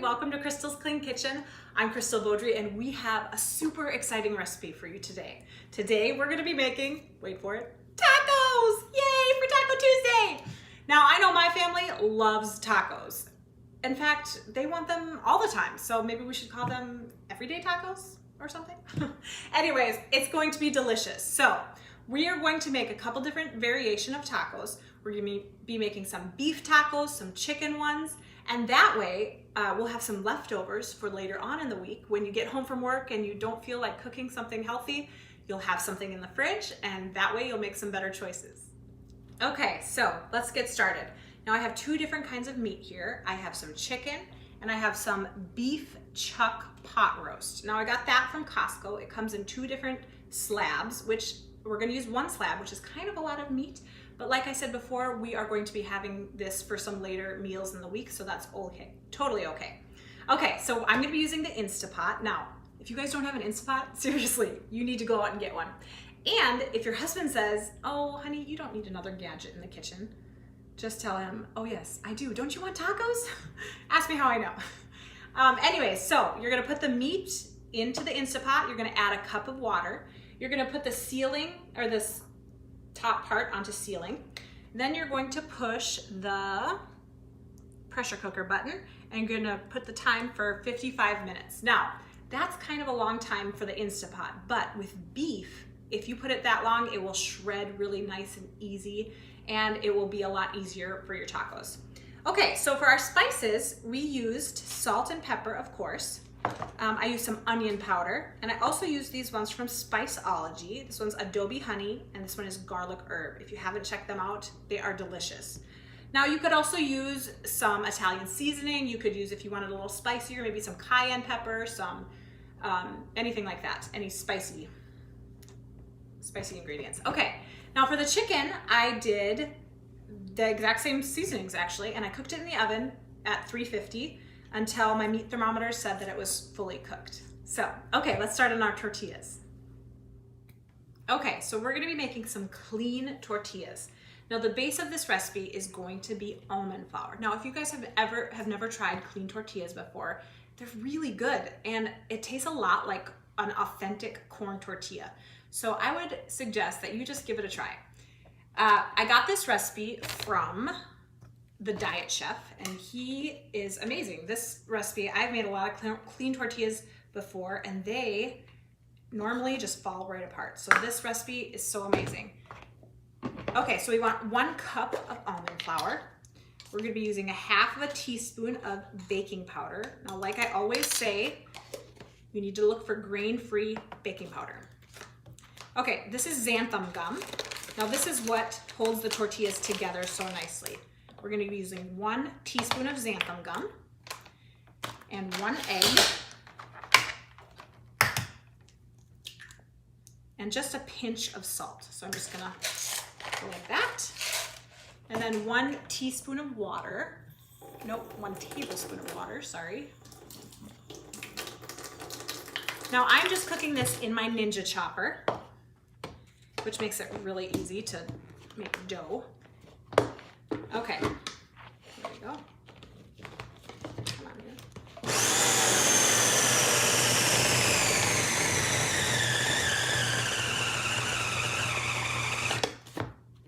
welcome to Crystal's Clean Kitchen. I'm Crystal Beaudry and we have a super exciting recipe for you today. Today we're gonna be making, wait for it, tacos! Yay for Taco Tuesday! Now I know my family loves tacos. In fact, they want them all the time, so maybe we should call them everyday tacos or something. Anyways, it's going to be delicious. So we are going to make a couple different variation of tacos. We're gonna be making some beef tacos, some chicken ones, and that way we'll have some leftovers for later on in the week. When you get home from work and you don't feel like cooking something healthy, you'll have something in the fridge and that way you'll make some better choices. Okay, so let's get started. Now I have two different kinds of meat here. I have some chicken and I have some beef chuck pot roast. Now I got that from Costco. It comes in two different slabs, which we're gonna use one slab, which is kind of a lot of meat. But like I said before, we are going to be having this for some later meals in the week, so that's okay, totally okay. Okay, so I'm gonna be using the Instapot. Now, if you guys don't have an Instapot, seriously, you need to go out and get one. And if your husband says, oh, honey, you don't need another gadget in the kitchen, just tell him, oh yes, I do. Don't you want tacos? Ask me how I know. Anyway, so you're gonna put the meat into the Instapot. You're gonna add a cup of water. You're gonna put the sealing, or this top part onto sealing. Then you're going to push the pressure cooker button and you're gonna put the time for 55 minutes. Now, that's kind of a long time for the Instapot, but with beef, if you put it that long, it will shred really nice and easy and it will be a lot easier for your tacos. Okay, so for our spices, we used salt and pepper, of course. I used some onion powder, and I also used these ones from Spiceology. This one's Adobe Honey, and this one is Garlic Herb. If you haven't checked them out, they are delicious. Now you could also use some Italian seasoning. You could use, if you wanted a little spicier, maybe some cayenne pepper, some anything like that, any spicy ingredients. Okay, now for the chicken, I did the exact same seasonings actually, and I cooked it in the oven at 350 until my meat thermometer said that it was fully cooked. So, okay, let's start on our tortillas. Okay, so we're gonna be making some clean tortillas. Now the base of this recipe is going to be almond flour. Now if you guys have never tried clean tortillas before, they're really good and it tastes a lot like an authentic corn tortilla. So I would suggest that you just give it a try. I got this recipe from the Diet Chef, and he is amazing. This recipe, I've made a lot of clean tortillas before, and they normally just fall right apart. So this recipe is so amazing. Okay, so we want 1 cup of almond flour. We're gonna be using 1/2 teaspoon of baking powder. Now, like I always say, you need to look for grain-free baking powder. Okay, this is Xanthan Gum. Now this is what holds the tortillas together so nicely. We're gonna be using 1 teaspoon of Xanthan Gum and 1 egg and just a pinch of salt. So I'm just gonna go like that. And then 1 teaspoon of water. Nope, 1 tablespoon of water, sorry. Now I'm just cooking this in my Ninja Chopper, which makes it really easy to make dough. Okay, there we go. Come on here.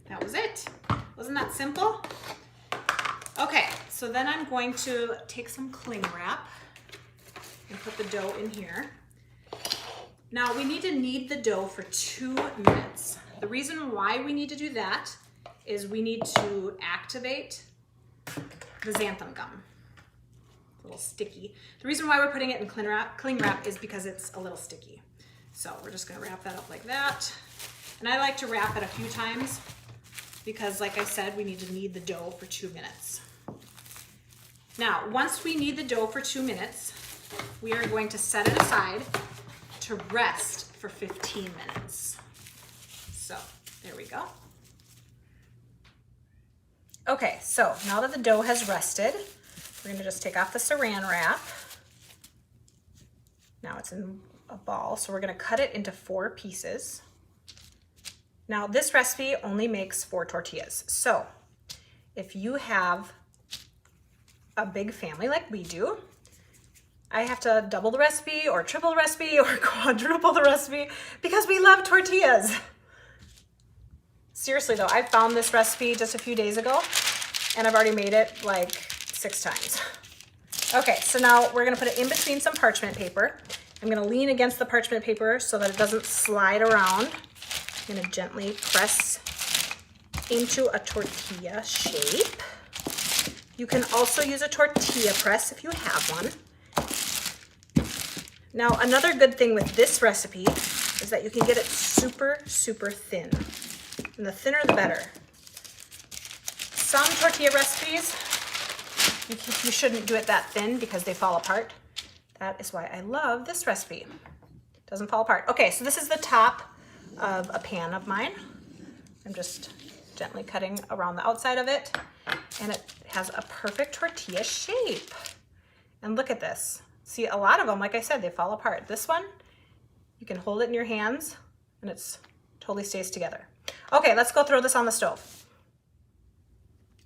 That was it. Wasn't that simple? Okay, so then I'm going to take some cling wrap and put the dough in here. Now we need to knead the dough for 2 minutes. The reason why we need to do that is we need to activate the Xanthan Gum. It's a little sticky. The reason why we're putting it in cling wrap is because it's a little sticky. So we're just gonna wrap that up like that. And I like to wrap it a few times because like I said, we need to knead the dough for 2 minutes. Now, once we knead the dough for 2 minutes, we are going to set it aside to rest for 15 minutes. So there we go. Okay, so now that the dough has rested, we're gonna just take off the saran wrap. Now it's in a ball, so we're gonna cut it into 4 pieces. Now this recipe only makes 4 tortillas. So if you have a big family like we do, I have to double the recipe or triple the recipe or quadruple the recipe because we love tortillas. Seriously though, I found this recipe just a few days ago and I've already made it like 6 times. Okay, so now we're gonna put it in between some parchment paper. I'm gonna lean against the parchment paper so that it doesn't slide around. I'm gonna gently press into a tortilla shape. You can also use a tortilla press if you have one. Now, another good thing with this recipe is that you can get it super, super thin. And the thinner, the better. Some tortilla recipes, you shouldn't do it that thin because they fall apart. That is why I love this recipe. It doesn't fall apart. Okay, so this is the top of a pan of mine. I'm just gently cutting around the outside of it, and it has a perfect tortilla shape. And look at this. See, a lot of them, like I said, they fall apart. This one, you can hold it in your hands and it's totally stays together. Okay, let's go throw this on the stove.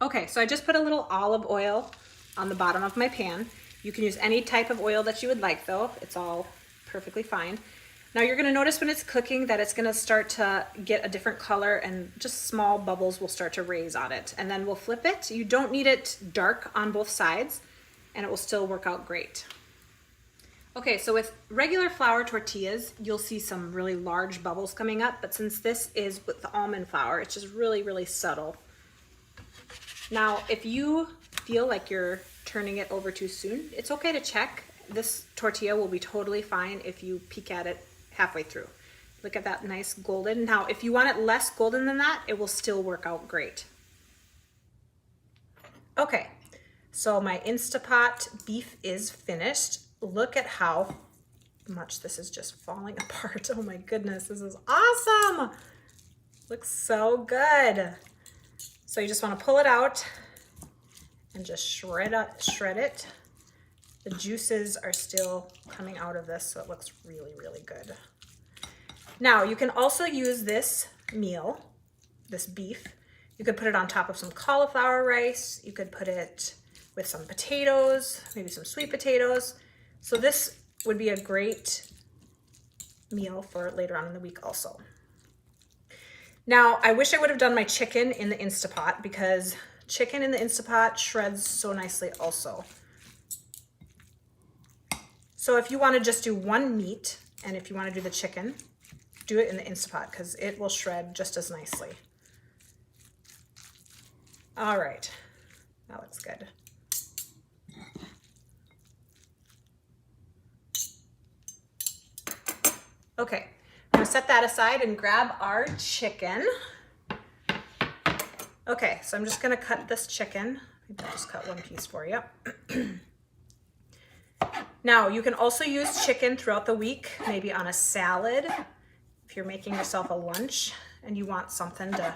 Okay, so I just put a little olive oil on the bottom of my pan. You can use any type of oil that you would like though. It's all perfectly fine. Now you're gonna notice when it's cooking that it's gonna start to get a different color and just small bubbles will start to raise on it. And then we'll flip it. You don't need it dark on both sides and it will still work out great. Okay, so with regular flour tortillas, you'll see some really large bubbles coming up, but since this is with the almond flour, it's just really, really subtle. Now, if you feel like you're turning it over too soon, it's okay to check. This tortilla will be totally fine if you peek at it halfway through. Look at that nice golden. Now, if you want it less golden than that, it will still work out great. Okay, so my Instapot beef is finished. Look at how much this is just falling apart. Oh my goodness, this is awesome. Looks so good. So you just want to pull it out and just shred it. The juices are still coming out of this, so it looks really, really good. Now you can also use this meal, this beef. You could put it on top of some cauliflower rice. You could put it with some potatoes, maybe some sweet potatoes. So this would be a great meal for later on in the week also. Now, I wish I would have done my chicken in the Instapot because chicken in the Instapot shreds so nicely also. So if you want to just do one meat, and if you want to do the chicken, do it in the Instapot because it will shred just as nicely. All right, that looks good. Okay, I'm gonna set that aside and grab our chicken. Okay, so I'm just gonna cut this chicken. Maybe I'll just cut one piece for you. Now, you can also use chicken throughout the week, maybe on a salad. If you're making yourself a lunch and you want something to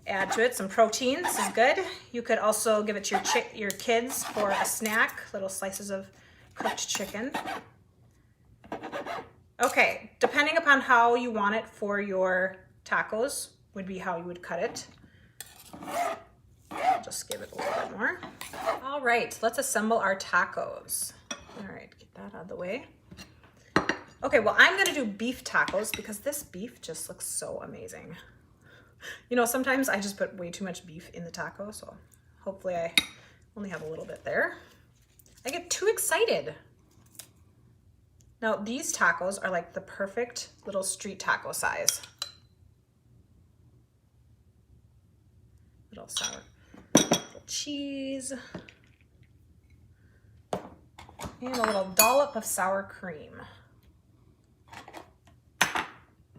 add to it, some protein, this is good. You could also give it to your kids for a snack, little slices of cooked chicken. Okay, depending upon how you want it for your tacos would be how you would cut it. I'll just give it a little bit more. All right, let's assemble our tacos. All right, get that out of the way. Okay, well, I'm gonna do beef tacos because this beef just looks so amazing. You know, sometimes I just put way too much beef in the taco, so hopefully I only have a little bit there. I get too excited. Now, these tacos are like the perfect little street taco size. Little sour, little cheese, and a little dollop of sour cream.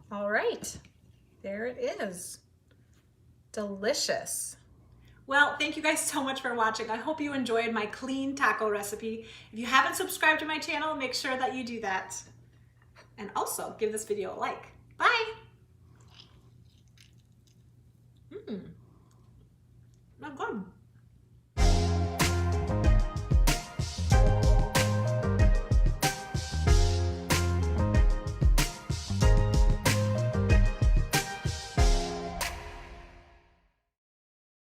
All right, there it is. Delicious. Well, thank you guys so much for watching. I hope you enjoyed my clean taco recipe. If you haven't subscribed to my channel, make sure that you do that. And also give this video a like. Bye.